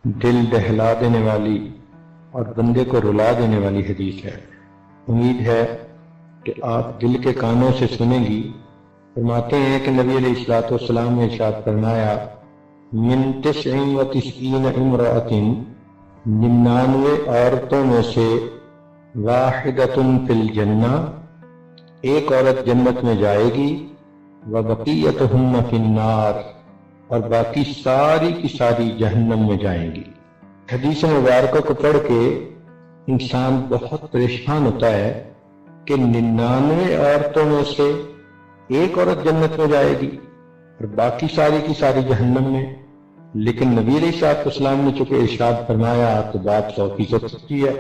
دل دہلا دینے والی اور بندے کو رلا دینے والی حدیث ہے۔ امید ہے کہ آپ دل کے کانوں سے سنیں گی۔ فرماتے ہیں کہ نبی علیہ الصلوۃ والسلام نے ارشاد فرمایا، من 99 امرأۃ، 99 عورتوں میں سے واحدۃ فی الجنہ، ایک عورت جنت میں جائے گی، وبقیتہن فی النار، اور باقی ساری کی ساری جہنم میں جائیں گی۔ حدیث مبارکہ کو پڑھ کے انسان بہت پریشان ہوتا ہے کہ 99 عورتوں میں سے ایک عورت جنت میں جائے گی اور باقی ساری کی ساری جہنم میں۔ لیکن نبی علیہ الصلوۃ والسلام نے چونکہ ارشاد فرمایا تو بات 100% سچی ہے۔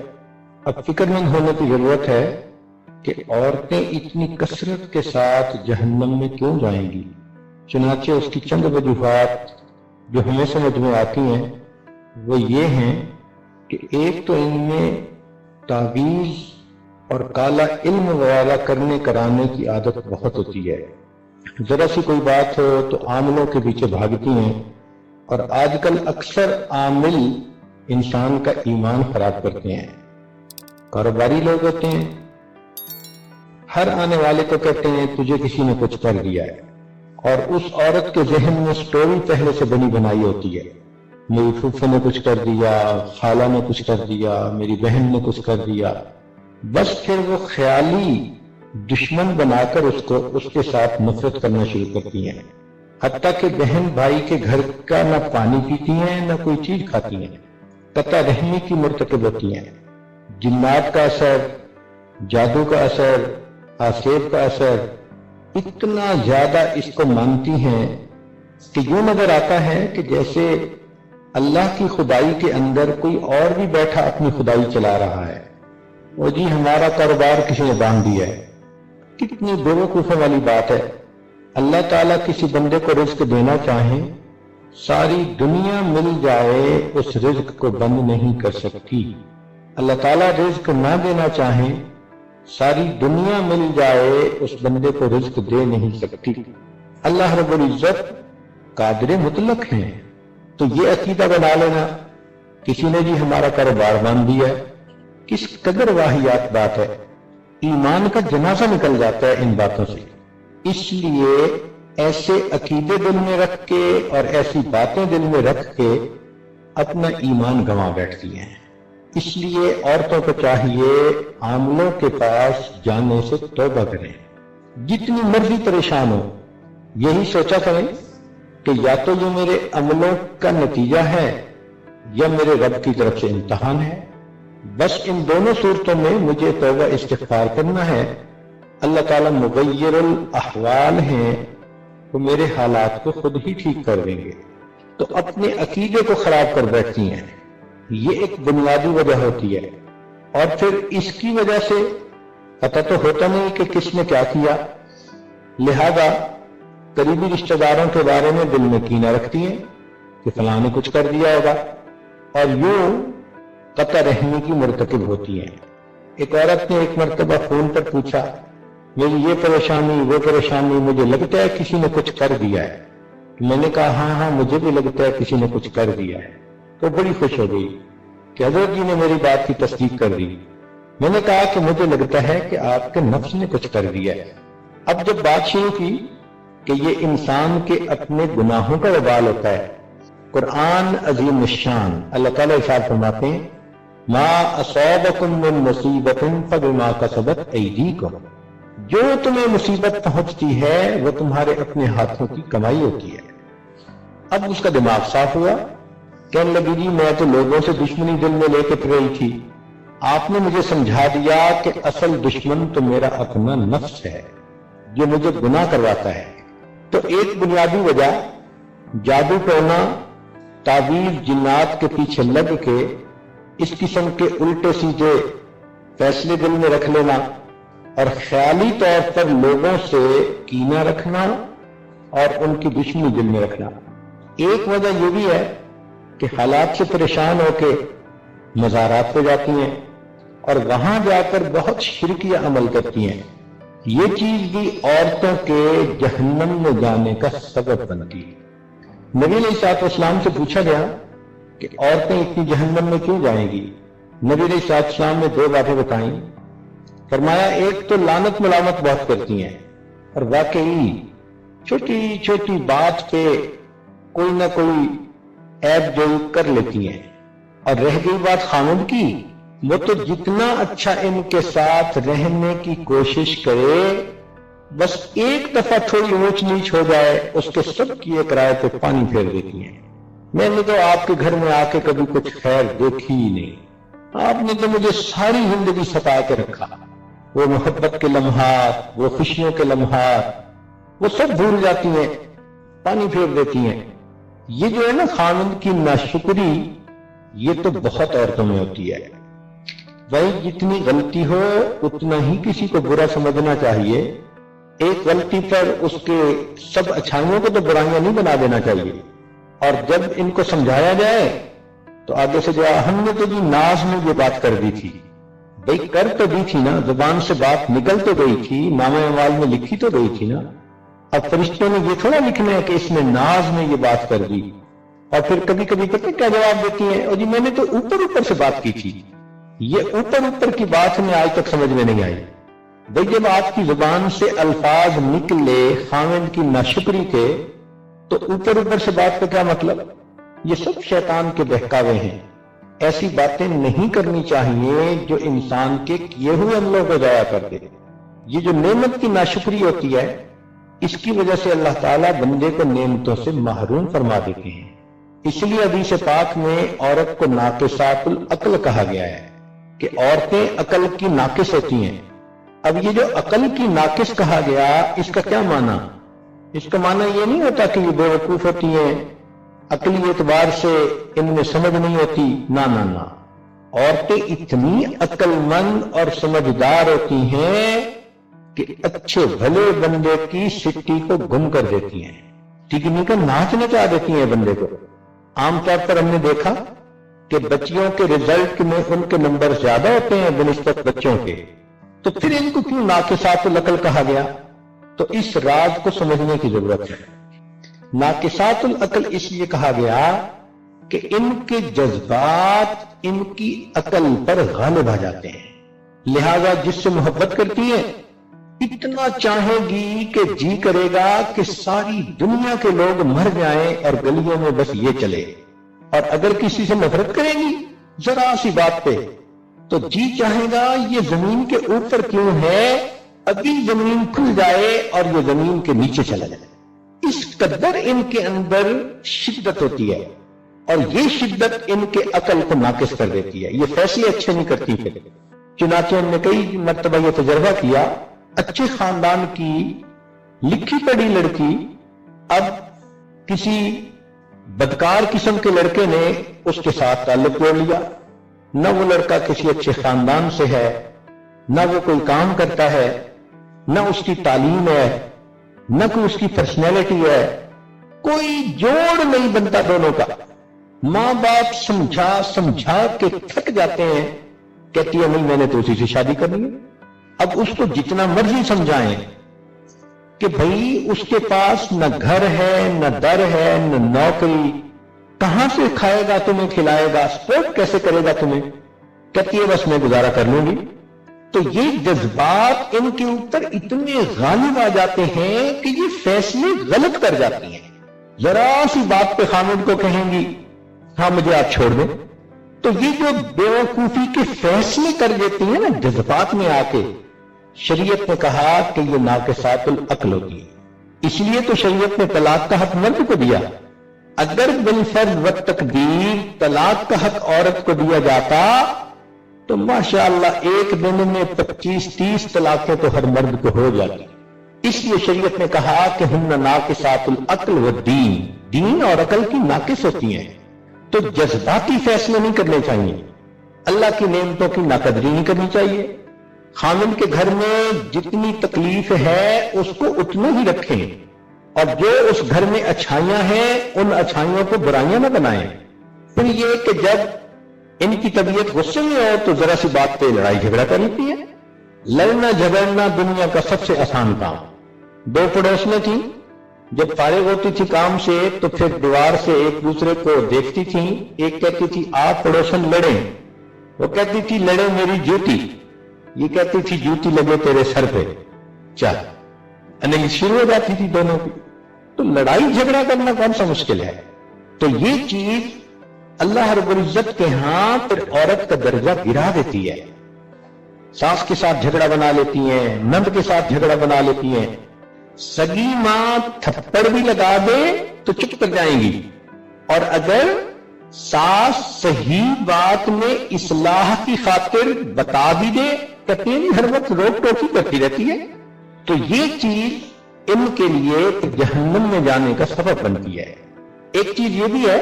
اب فکر مند ہونے کی ضرورت ہے کہ عورتیں اتنی کثرت کے ساتھ جہنم میں کیوں جائیں گی۔ چنانچہ اس کی چند وجوہات جو ہمیں سمجھ میں آتی ہیں وہ یہ ہیں کہ ایک تو ان میں تعویذ اور کالا علم وغیرہ کرنے کرانے کی عادت بہت ہوتی ہے۔ ذرا سی کوئی بات ہو تو عاملوں کے پیچھے بھاگتی ہیں، اور آج کل اکثر عامل انسان کا ایمان خراب کرتے ہیں۔ کاروباری لوگ ہوتے ہیں، ہر آنے والے کو کہتے ہیں تجھے کسی نے کچھ کر دیا ہے، اور اس عورت کے ذہن میں سٹوری پہلے سے بنی بنائی ہوتی ہے، میری پھوپھو نے کچھ کر دیا، خالہ نے کچھ کر دیا، میری بہن نے کچھ کر دیا۔ بس پھر وہ خیالی دشمن بنا کر اس کے ساتھ نفرت کرنا شروع کرتی ہیں، حتیٰ کہ بہن بھائی کے گھر کا نہ پانی پیتی ہیں نہ کوئی چیز کھاتی ہیں، قطع رحمی کی مرتکب ہوتی ہیں۔ جنات کا اثر، جادو کا اثر، آسیب کا اثر، اتنا زیادہ اس کو مانتی ہیں کہ یوں نظر آتا ہے کہ جیسے اللہ کی خدائی کے اندر کوئی اور بھی بیٹھا اپنی خدائی چلا رہا ہے۔ وہ جی ہمارا کاروبار کسی نے باندھ دیا ہے۔ کتنی بیوقوفی والی بات ہے۔ اللہ تعالیٰ کسی بندے کو رزق دینا چاہیں، ساری دنیا مل جائے اس رزق کو بند نہیں کر سکتی۔ اللہ تعالیٰ رزق نہ دینا چاہیں، ساری دنیا مل جائے اس بندے کو رزق دے نہیں سکتی۔ اللہ رب العزت قادر مطلق ہیں۔ تو یہ عقیدہ بنا لینا کسی نے جی ہمارا کاروبار باندھ دیا ہے، کس قدر واہیات بات ہے۔ ایمان کا جنازہ نکل جاتا ہے ان باتوں سے۔ اس لیے ایسے عقیدے دل میں رکھ کے اور ایسی باتیں دل میں رکھ کے اپنا ایمان گنوا بیٹھتی ہیں۔ اس لیے عورتوں کو چاہیے عاملوں کے پاس جانے سے توبہ کریں، جتنی مرضی پریشان ہو، یہی سوچا کریں کہ یا تو یہ میرے عملوں کا نتیجہ ہے یا میرے رب کی طرف سے امتحان ہے۔ بس ان دونوں صورتوں میں مجھے توبہ استغفار کرنا ہے۔ اللہ تعالیٰ مغیر الاحوال ہیں، وہ میرے حالات کو خود ہی ٹھیک کر دیں گے۔ تو اپنے عقیدے کو خراب کر بیٹھتی ہیں، یہ ایک بنیادی وجہ ہوتی ہے۔ اور پھر اس کی وجہ سے پتہ تو ہوتا نہیں کہ کس نے کیا کیا، لہذا قریبی رشتہ داروں کے بارے میں دل میں کینہ رکھتی ہیں کہ فلاں نے کچھ کر دیا ہوگا، اور یوں قطع رحمی کی مرتکب ہوتی ہیں۔ ایک عورت نے ایک مرتبہ فون پر پوچھا، میری یہ پریشانی وہ پریشانی، مجھے لگتا ہے کسی نے کچھ کر دیا ہے۔ میں نے کہا ہاں مجھے بھی لگتا ہے کسی نے کچھ کر دیا ہے۔ تو بڑی خوش ہو گئی کہ حضرت جی نے میری بات کی تصدیق کر دی۔ میں نے کہا کہ مجھے لگتا ہے کہ آپ کے نفس نے کچھ کر دیا ہے۔ اب جب بات شروع کی کہ یہ انسان کے اپنے گناہوں کا وبال ہوتا ہے، قرآن عظیم الشان اللہ تعالیٰ ارشاد فرماتے ہیں، ما اصابکم من مصیبت فبما کسبت ایدیکم، جو تمہیں مصیبت پہنچتی ہے وہ تمہارے اپنے ہاتھوں کی کمائی ہوتی ہے۔ اب اس کا دماغ صاف ہوا، کہنے لگی جی میں تو لوگوں سے دشمنی دل میں لے کے پھر رہی تھی، آپ نے مجھے سمجھا دیا کہ اصل دشمن تو میرا اپنا نفس ہے جو مجھے گناہ کرواتا ہے۔ تو ایک بنیادی وجہ جادو ٹونا، تعویذ، جنات کے پیچھے لگ کے اس قسم کے الٹے سیدھے فیصلے دل میں رکھ لینا اور خیالی طور پر لوگوں سے کینہ رکھنا اور ان کی دشمنی دل میں رکھنا۔ ایک وجہ یہ بھی ہے کہ حالات سے پریشان ہو کے مزارات پہ جاتی ہیں اور وہاں جا کر بہت شرکیہ عمل کرتی ہیں۔ یہ چیز بھی عورتوں کے جہنم میں جانے کا سبب بنتی ہے۔ نبی علیہ الصلوۃ والسلام سے پوچھا گیا کہ عورتیں اتنی جہنم میں کیوں جائیں گی؟ نبی علیہ السلام نے 2 باتیں بتائیں. فرمایا ایک تو لعنت ملامت بہت کرتی ہیں، اور واقعی چھوٹی چھوٹی بات پہ کوئی نہ کوئی عیب جو کر لیتی ہیں. اور رہ گئی بات خامد کی، وہ تو جتنا اچھا ان کے ساتھ رہنے کی کوشش کرے، بس ایک دفعہ تھوڑی اونچ نیچ ہو جائے اس کے سب کی ایک رائے پہ پانی پھیر دیتی ہیں. میں نے تو آپ کے گھر میں آ کے کبھی کچھ خیر دیکھی ہی نہیں. آپ نے تو مجھے ساری زندگی ستا کے رکھا. وہ محبت کے لمحات، وہ خوشیوں کے لمحات، وہ سب بھول جاتی ہیں، پانی پھیر دیتی ہیں. یہ جو ہے نا خامند کی ناشکری، یہ تو بہت عورتوں میں ہوتی ہے. بھائی جتنی غلطی ہو اتنا ہی کسی کو برا سمجھنا چاہیے. ایک غلطی پر اس کے سب اچھائیوں کو تو برائیاں نہیں بنا دینا چاہیے. اور جب ان کو سمجھایا جائے تو آگے سے جو ہم نے تو جی ناز میں یہ بات کر دی تھی. بھائی کر تو دی تھی نا، زبان سے بات نکل تو گئی تھی، نام اعمال میں لکھی تو گئی تھی نا. اب فرشتوں نے یہ تھوڑا لکھنا ہے کہ اس نے ناز میں یہ بات کر دی. اور پھر کبھی کبھی پتہ کیا جواب دیتی ہیں، اور جی میں نے تو اوپر اوپر سے بات کی تھی. یہ اوپر اوپر کی بات ہمیں آج تک سمجھ میں نہیں آئی. بھئی جب آپ کی زبان سے الفاظ نکلے خامند کی ناشکری کے، تو اوپر اوپر سے بات کا کیا مطلب؟ یہ سب شیطان کے بہکاوے ہیں. ایسی باتیں نہیں کرنی چاہیے جو انسان کے کیے ہوئے عملوں کو ضائع کر دے. یہ جو نعمت کی ناشکری ہوتی ہے، اس کی وجہ سے اللہ تعالیٰ بندے کو نعمتوں سے محروم فرما دیتے ہیں. اس لیے حدیث پاک میں عورت کو ناقصات العقل کہا گیا ہے کہ عورتیں عقل کی ناقص ہوتی ہیں. اب یہ جو عقل کی ناقص کہا گیا، اس کا کیا معنی؟ اس کا معنی یہ نہیں ہوتا کہ یہ بے وقوف ہوتی ہیں، عقلی اعتبار سے ان میں سمجھ نہیں ہوتی. نہ نہ نہ، عورتیں اتنی عقل مند اور سمجھدار ہوتی ہیں کہ اچھے بھلے بندے کی سٹی کو گم کر دیتی ہیں، ٹکنی کا ناچ نچا دیتی ہیں بندے کو. عام طور پر ہم نے دیکھا کہ بچیوں کے رزلٹ میں ان کے نمبر زیادہ ہوتے ہیں بنسبت بچوں کے. تو پھر ان کو کیوں ناقصات العقل کہا گیا؟ تو اس راز کو سمجھنے کی ضرورت ہے. ناقصات العقل اس لیے کہا گیا کہ ان کے جذبات ان کی عقل پر غالب آ جاتے ہیں. لہذا جس سے محبت کرتی ہیں اتنا چاہے گی کہ جی کرے گا کہ ساری دنیا کے لوگ مر جائیں اور گلیوں میں بس یہ چلے. اور اگر کسی سے نفرت کرے گی ذرا سی بات پہ تو جی چاہے گا یہ زمین کے اوپر کیوں ہے، ابھی زمین کھل جائے اور یہ زمین کے نیچے چلا جائے. اس قدر ان کے اندر شدت ہوتی ہے، اور یہ شدت ان کے عقل کو ناقص کر دیتی ہے. یہ فیصلے اچھے نہیں کرتی. پھر چنانچہ ہم نے کئی مرتبہ یہ تجربہ کیا، اچھے خاندان کی لکھی پڑھی لڑکی اب کسی بدکار قسم کے لڑکے نے اس کے ساتھ تعلق جوڑ لیا. نہ وہ لڑکا کسی اچھے خاندان سے ہے، نہ وہ کوئی کام کرتا ہے، نہ اس کی تعلیم ہے، نہ کوئی اس کی پرسنالٹی ہے، کوئی جوڑ نہیں بنتا دونوں کا. ماں باپ سمجھا سمجھا کے تھک جاتے ہیں، کہتی ہے نہیں میں نے تو اسی سے شادی کرنی ہے. اب اس کو جتنا مرضی سمجھائیں کہ بھئی اس کے پاس نہ گھر ہے، نہ در ہے، نہ نوکری، کہاں سے کھائے گا تمہیں، کھلائے گا، سپورٹ کیسے کرے گا تمہیں، کہتی ہے بس میں گزارا کر لوں گی. تو یہ جذبات ان کے اوپر اتنے غالب آ جاتے ہیں کہ یہ فیصلے غلط کر جاتی ہیں. ذرا سی بات پہ خامد کو کہیں گی ہاں مجھے آپ چھوڑ دیں. تو یہ جو بیوقوفی کے فیصلے کر دیتی ہیں نا جذبات میں آ کے، شریعت نے کہا کہ یہ ناقصات العقل ہوتی ہے. اس لیے تو شریعت نے طلاق کا حق مرد کو دیا. اگر بالفرض و تقدیر طلاق کا حق عورت کو دیا جاتا تو ماشاءاللہ ایک دن میں 25-30 طلاقیں تو ہر مرد کو ہو جاتی. اس لیے شریعت نے کہا کہ ہن ناقصات العقل والدین، دین اور عقل کی ناقص ہوتی ہیں. تو جذباتی فیصلے نہیں کرنے چاہیے، اللہ کی نعمتوں کی ناقدری نہیں کرنی چاہیے. خامن کے گھر میں جتنی تکلیف ہے اس کو اتنا ہی رکھیں، اور جو اس گھر میں اچھائیاں ہیں ان اچھائیوں کو برائیاں نہ بنائیں. پھر یہ کہ جب ان کی طبیعت غصے میں ہو تو ذرا سی بات پہ لڑائی جھگڑا کر لیتی ہے. لڑنا جھگڑنا دنیا کا سب سے آسان کام. 2 پڑوس میں تھی، جب فارغ ہوتی تھی کام سے تو پھر دیوار سے ایک دوسرے کو دیکھتی تھی. ایک کہتی تھی آپ پڑوسن لڑیں, وہ کہتی تھی لڑے میری جوتی, یہ کہتی تھی جوتی لگے تیرے سر پہ. چل اننگ شروع ہو جاتی تھی دونوں کی. تو لڑائی جھگڑا کرنا کون سا مشکل ہے؟ تو یہ چیز اللہ رب العزت کے ہاں پھر عورت کا درجہ گرا دیتی ہے. ساس کے ساتھ جھگڑا بنا لیتی ہیں, نند کے ساتھ جھگڑا بنا لیتی ہیں. سگی ماں تھپڑ بھی لگا دے تو چپ کر جائیں گی, اور اگر ساس صحیح بات میں اصلاح کی خاطر بتا بھی دے, کہتے ہیں ہر وقت روک ٹوکی کرتی رہتی ہے. تو یہ چیز ان کے لیے جہنم میں جانے کا سبب بنتی ہے. ایک چیز یہ بھی ہے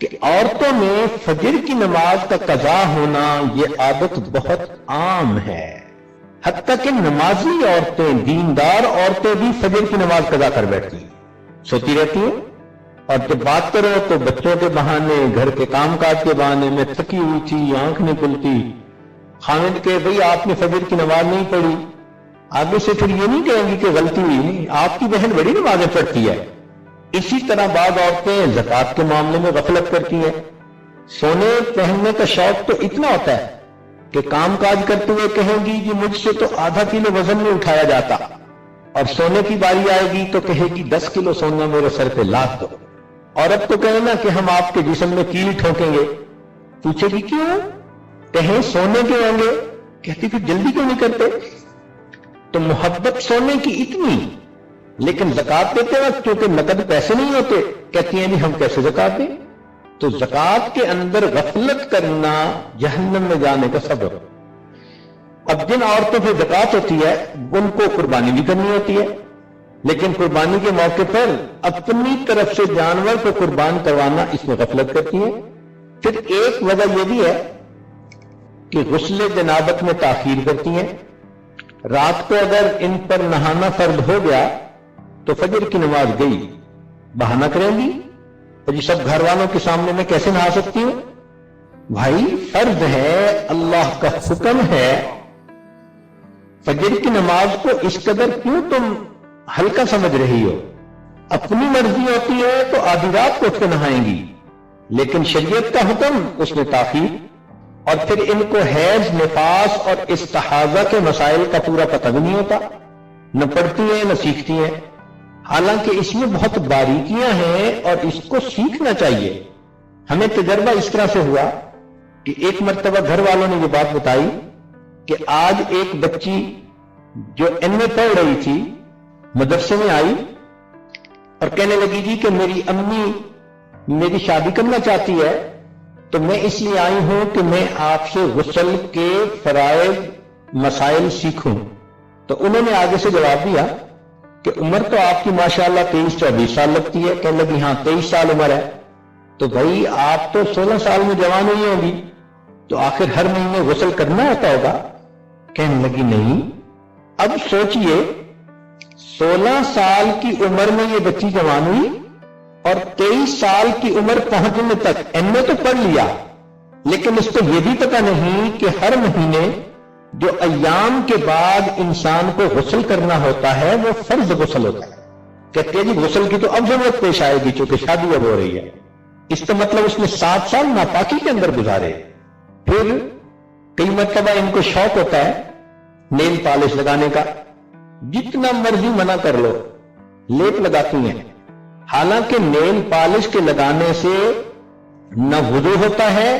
کہ عورتوں میں فجر کی نماز کا قضا ہونا یہ عادت بہت عام ہے. حتیٰ کہ نمازی عورتیں, دیندار عورتیں بھی فجر کی نماز قضا کر بیٹھتی ہیں, سوتی رہتی ہیں, اور جب بات کرو تو بچوں کے بہانے, گھر کے کام کاج کے بہانے میں تھکی ہوئی تھی, آنکھ نہیں کھلتی. خامد کہ بھئی آپ نے فجر کی نماز نہیں پڑھی, آگے سے پھر یہ نہیں کہیں گی کہ غلطی ہوئی, آپ کی بہن بڑی نمازیں پڑھتی ہے. اسی طرح بعض عورتیں زکوٰۃ کے معاملے میں غفلت کرتی ہیں. سونے پہننے کا شوق تو اتنا ہوتا ہے کہ کام کاج کرتے ہوئے کہیں گی کہ مجھ سے تو آدھا کلو وزن نہیں اٹھایا جاتا, اور سونے کی باری آئے گی تو کہے گی 10 کلو سونا میرے سر پہ لاد دو. عورت تو کہے نا کہ ہم آپ کے جسم میں کیل ٹھوکیں گے, پوچھے گی کیوں, کہیں سونے کے ہوں گے, کہتی کہ جلدی کیوں نہیں کرتے. تو محبت سونے کی اتنی, لیکن زکوٰۃ دیتے وقت کیونکہ نقد پیسے نہیں ہوتے, کہتی ہیں جی ہم کیسے زکوٰۃ دیں. تو زکوٰۃ کے اندر غفلت کرنا جہنم میں جانے کا سبب. اب جن عورتوں پہ زکوٰۃ ہوتی ہے ان کو قربانی بھی کرنی ہوتی ہے, لیکن قربانی کے موقع پر اپنی طرف سے جانور کو قربان کروانا اس میں غفلت کرتی ہیں. پھر ایک وجہ یہ بھی ہے کہ غسل جنابت میں تاخیر کرتی ہیں. رات کو اگر ان پر نہانا فرض ہو گیا تو فجر کی نماز گئی, بہانہ کریں گی جی سب گھر والوں کے سامنے میں کیسے نہا سکتی ہوں. بھائی فرض ہے, اللہ کا حکم ہے, فجر کی نماز کو اس قدر کیوں تم ہلکا سمجھ رہی ہو. اپنی مرضی ہوتی ہے تو آدھی رات کو اٹھ کے نہائیں گی, لیکن شریعت کا حکم اس میں تاخیر. اور پھر ان کو حیض, نفاس اور استحاضہ کے مسائل کا پورا پتہ بھی نہیں ہوتا, نہ پڑھتی ہیں نہ سیکھتی ہیں. حالانکہ اس میں بہت باریکیاں ہیں اور اس کو سیکھنا چاہیے. ہمیں تجربہ اس طرح سے ہوا کہ ایک مرتبہ گھر والوں نے یہ بات بتائی کہ آج ایک بچی جو ایم اے پڑھ رہی تھی مدرسے میں آئی اور کہنے لگی جی کہ میری امی میری شادی کرنا چاہتی ہے, تو میں اس لیے آئی ہوں کہ میں آپ سے غسل کے فرائض مسائل سیکھوں. تو انہوں نے آگے سے جواب دیا کہ عمر تو آپ کی ماشاءاللہ 23-24 سال لگتی ہے. کہنے لگی ہاں 23 سال عمر ہے. تو بھائی آپ تو 16 سال میں جوان ہوئی ہوگی, تو آخر ہر مہینے غسل کرنا ہوتا ہوگا. کہنے لگی نہیں. اب سوچئے 16 سال کی عمر میں یہ بچی جوان ہوئی اور 23 سال کی عمر پہنچنے تک ایم اے تو پڑھ لیا, لیکن اس کو یہ بھی پتہ نہیں کہ ہر مہینے جو ایام کے بعد انسان کو غسل کرنا ہوتا ہے وہ فرض غسل ہوتا ہے. کہتے ہیں جی غسل کی تو اب ضرورت پیش آئے گی چونکہ شادی اب ہو رہی ہے. اس کا مطلب اس نے 7 سال ناپاکی کے اندر گزارے. پھر کئی مرتبہ ان کو شوق ہوتا ہے نیل پالش لگانے کا, جتنا مرضی منع کر لو لیپ لگاتی ہیں. حالانکہ نیل پالش کے لگانے سے نہ وضو ہوتا ہے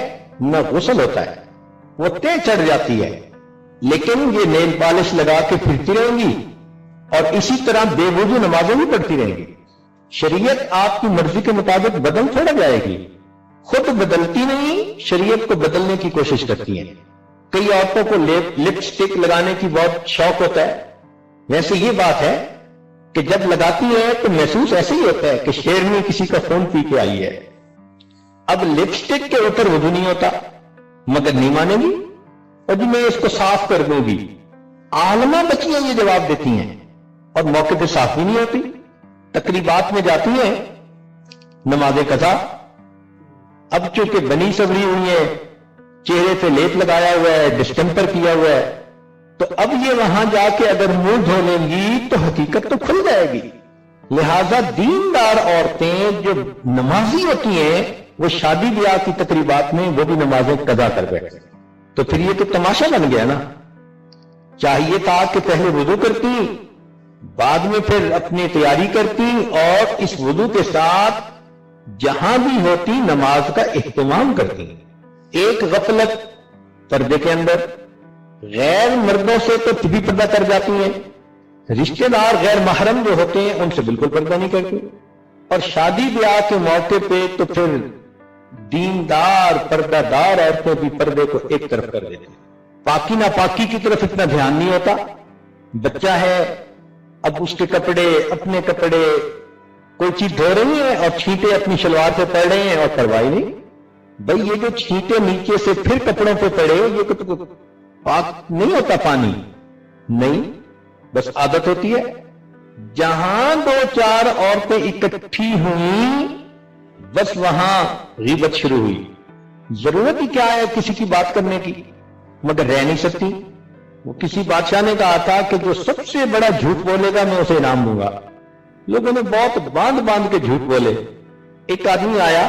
نہ غسل ہوتا ہے, وہ طے چڑھ جاتی ہے. لیکن یہ نیل پالش لگا کے پھرتی رہیں گی اور اسی طرح بے وضو نمازیں بھی پڑھتی رہیں گی. شریعت آپ کی مرضی کے مطابق بدل تھوڑا جائے گی, خود بدلتی نہیں, شریعت کو بدلنے کی کوشش کرتی ہیں. کئی عورتوں کو لپسٹک لگانے کی بہت شوق ہوتا ہے. ویسے یہ بات ہے کہ جب لگاتی ہے تو محسوس ایسے ہی ہوتا ہے کہ شیرنی کسی کا خون پی کے آئی ہے. اب لپسٹک کے اوپر وضو نہیں ہوتا, مگر نہیں مانے گی اور جی میں اس کو صاف کر دوں گی. عالمہ بچیاں یہ جواب دیتی ہیں اور موقع پہ صاف بھی نہیں ہوتی. تقریبات میں جاتی ہیں, نماز قضا. اب چونکہ بنی سبری ہوئی ہے, چہرے پہ لیپ لگایا ہوا ہے, ڈسٹمپر کیا ہوا ہے, تو اب یہ وہاں جا کے اگر منہ دھو لیں گی تو حقیقت تو کھل جائے گی. لہذا دیندار عورتیں جو نمازی ہوتی ہیں وہ شادی بیاہ کی تقریبات میں وہ بھی نمازیں قضا کر بیٹھے، تو پھر یہ تو تماشا بن گیا نا۔ چاہیے تھا کہ پہلے وضو کرتی، بعد میں پھر اپنی تیاری کرتی اور اس وضو کے ساتھ جہاں بھی ہوتی نماز کا اہتمام کرتی۔ ایک غفلت پردے کے اندر، غیر مردوں سے تو بھی پردہ کر جاتی ہیں، رشتہ دار غیر محرم جو ہوتے ہیں ان سے بالکل پردہ نہیں کرتی، اور شادی بیاہ کے موقع پہ تو پھر دیندار پردہ دار عورتیں بھی پردے کو ایک طرف کر دیتی ہیں۔ پاکی ناپاکی کی طرف اتنا دھیان نہیں ہوتا۔ بچہ ہے، اب اس کے کپڑے، اپنے کپڑے، کوئی چیز دھو رہی ہے اور چھینٹے اپنی شلوار پہ پڑ رہے ہیں اور پرواہی نہیں۔ بھئی یہ جو چھینٹے نیچے سے پھر کپڑوں پہ پڑے یہ تو پاک نہیں ہوتا پانی، نہیں، بس عادت ہوتی ہے۔ جہاں دو چار عورتیں اکٹھی ہوئیں بس وہاں غیبت شروع ہوئی۔ ضرورت ہی کیا ہے کسی کی بات کرنے کی، مگر رہ نہیں سکتی۔ وہ کسی بادشاہ نے کہا تھا کہ جو سب سے بڑا جھوٹ بولے گا میں اسے انعام دوں گا۔ لوگوں نے بہت باندھ باندھ کے جھوٹ بولے۔ ایک آدمی آیا،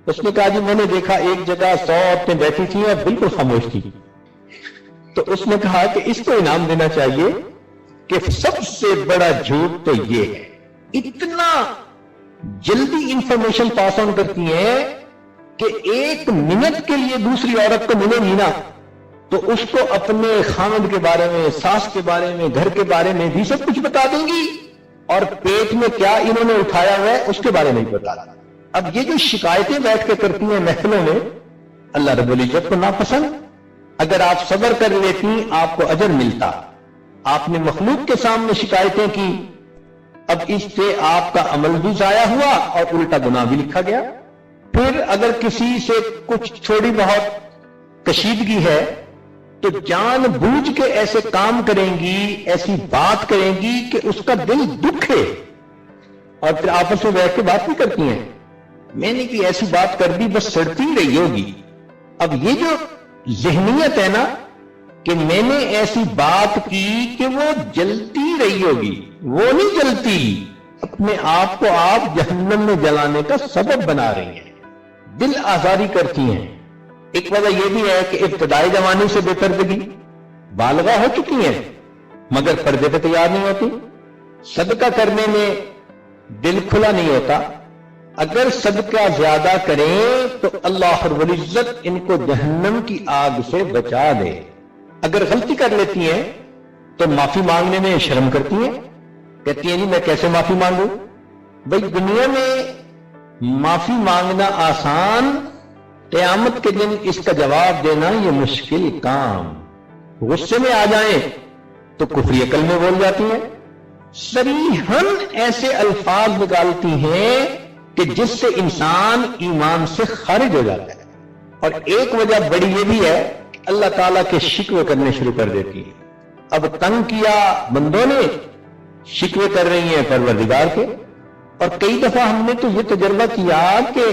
اس نے کہا جی میں نے دیکھا ایک جگہ 100 عورتیں بیٹھی تھیں اور بالکل خاموش تھی۔ تو اس نے کہا کہ اس کو انعام دینا چاہیے کہ سب سے بڑا جھوٹ تو یہ ہے، اتنا جلدی انفارمیشن پاس آن کرتی ہیں کہ ایک منٹ کے لیے دوسری عورت کو ملے گی نا تو اس کو اپنے خاوند کے بارے میں، ساس کے بارے میں، گھر کے بارے میں بھی سب کچھ بتا دیں گی، اور پیٹ میں کیا انہوں نے اٹھایا ہوا ہے اس کے بارے میں بتا دیں۔ اب یہ جو شکایتیں بیٹھ کے کرتی ہیں محفلوں میں، اللہ رب العزت کو ناپسند۔ اگر آپ صبر کر لیتی آپ کو اجر ملتا۔ آپ نے مخلوق کے سامنے شکایتیں کی، اب اس سے آپ کا عمل بھی ضائع ہوا اور الٹا گناہ بھی لکھا گیا۔ پھر اگر کسی سے کچھ تھوڑی بہت کشیدگی ہے تو جان بوجھ کے ایسے کام کریں گی، ایسی بات کریں گی کہ اس کا دل دکھے، اور پھر آپس میں بیٹھ کے بات بھی کرتی ہیں، میں نے کی ایسی بات کر دی بس سڑتی رہی ہوگی۔ اب یہ جو ذہنیت ہے نا کہ میں نے ایسی بات کی کہ وہ جلتی رہی ہوگی، وہ نہیں جلتی، اپنے آپ کو آپ جہنم میں جلانے کا سبب بنا رہی ہیں، دل آزاری کرتی ہیں۔ ایک وجہ یہ بھی ہے کہ ابتدائی جوانی سے بے پردگی، بالغہ ہو چکی ہیں مگر پردے پہ تیار نہیں ہوتی، صدقہ کرنے میں دل کھلا نہیں ہوتا۔ اگر صدقہ زیادہ کریں تو اللہ رب العزت ان کو جہنم کی آگ سے بچا دے۔ اگر غلطی کر لیتی ہیں تو معافی مانگنے میں شرم کرتی ہیں، کہتی ہیں جی میں کیسے معافی مانگوں؟ بھئی دنیا میں معافی مانگنا آسان، قیامت کے دن اس کا جواب دینا یہ مشکل کام۔ غصے میں آ جائیں تو کفری کلمے بول جاتی ہیں، صریحاً ایسے الفاظ نکالتی ہیں کہ جس سے انسان ایمان سے خارج ہو جاتا ہے۔ اور ایک وجہ بڑی یہ بھی ہے کہ اللہ تعالیٰ کے شکوے کرنے شروع کر دیتی ہے۔ اب تنگ کیا بندوں نے، شکوے کر رہی ہیں پروردگار کے۔ اور کئی دفعہ ہم نے تو یہ تجربہ کیا کہ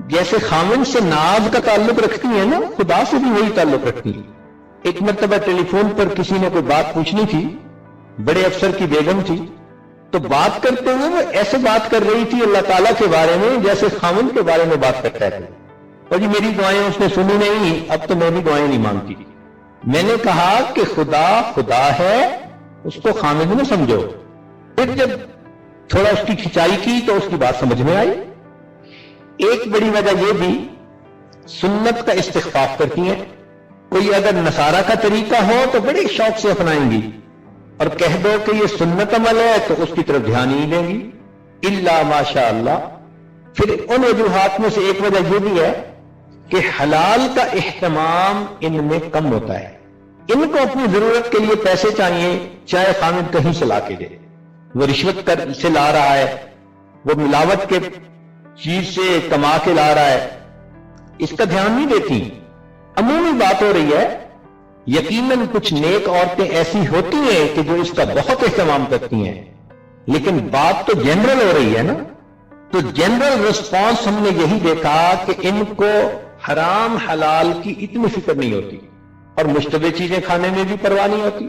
جیسے خامن سے ناز کا تعلق رکھتی ہیں نا، خدا سے بھی وہی تعلق رکھتی ہیں۔ ایک مرتبہ ٹیلی فون پر کسی نے کوئی بات پوچھنی تھی، بڑے افسر کی بیگم تھی، تو بات کرتے ہوئے وہ ایسے بات کر رہی تھی اللہ تعالیٰ کے بارے میں جیسے خامن کے بارے میں بات کرتا ہے۔ اور جی میری دعائیں اس نے سنی نہیں، اب تو میں بھی دعائیں نہیں مانگتی۔ میں نے کہا کہ خدا خدا ہے، اس کو خامد نہ سمجھو۔ پھر جب تھوڑا اس کی کھچائی کی تو اس کی بات سمجھ میں آئی۔ ایک بڑی وجہ یہ بھی سنت کا استخفاف کرتی ہیں۔ کوئی اگر نصارہ کا طریقہ ہو تو بڑے شوق سے اپنائیں گی، اور کہہ دو کہ یہ سنت عمل ہے تو اس کی طرف دھیان ہی دیں گی، الا ماشاء اللہ۔ پھر ان وجوہات میں سے ایک وجہ یہ بھی ہے کہ حلال کا اہتمام ان میں کم ہوتا ہے۔ ان کو اپنی ضرورت کے لیے پیسے چاہیے، چاہے خامد کہیں سے لا کے دے، وہ رشوت سے لا رہا ہے، وہ ملاوٹ کے چیز سے کما کے لا رہا ہے، اس کا دھیان نہیں دیتی۔ عمومی بات ہو رہی ہے، یقیناً کچھ نیک عورتیں ایسی ہوتی ہیں کہ جو اس کا بہت اہتمام کرتی ہیں، لیکن بات تو جنرل ہو رہی ہے نا، تو جنرل رسپانس ہم نے یہی دیکھا کہ ان کو حرام حلال کی اتنی فکر نہیں ہوتی، اور مشتبہ چیزیں کھانے میں بھی پرواہ نہیں ہوتی۔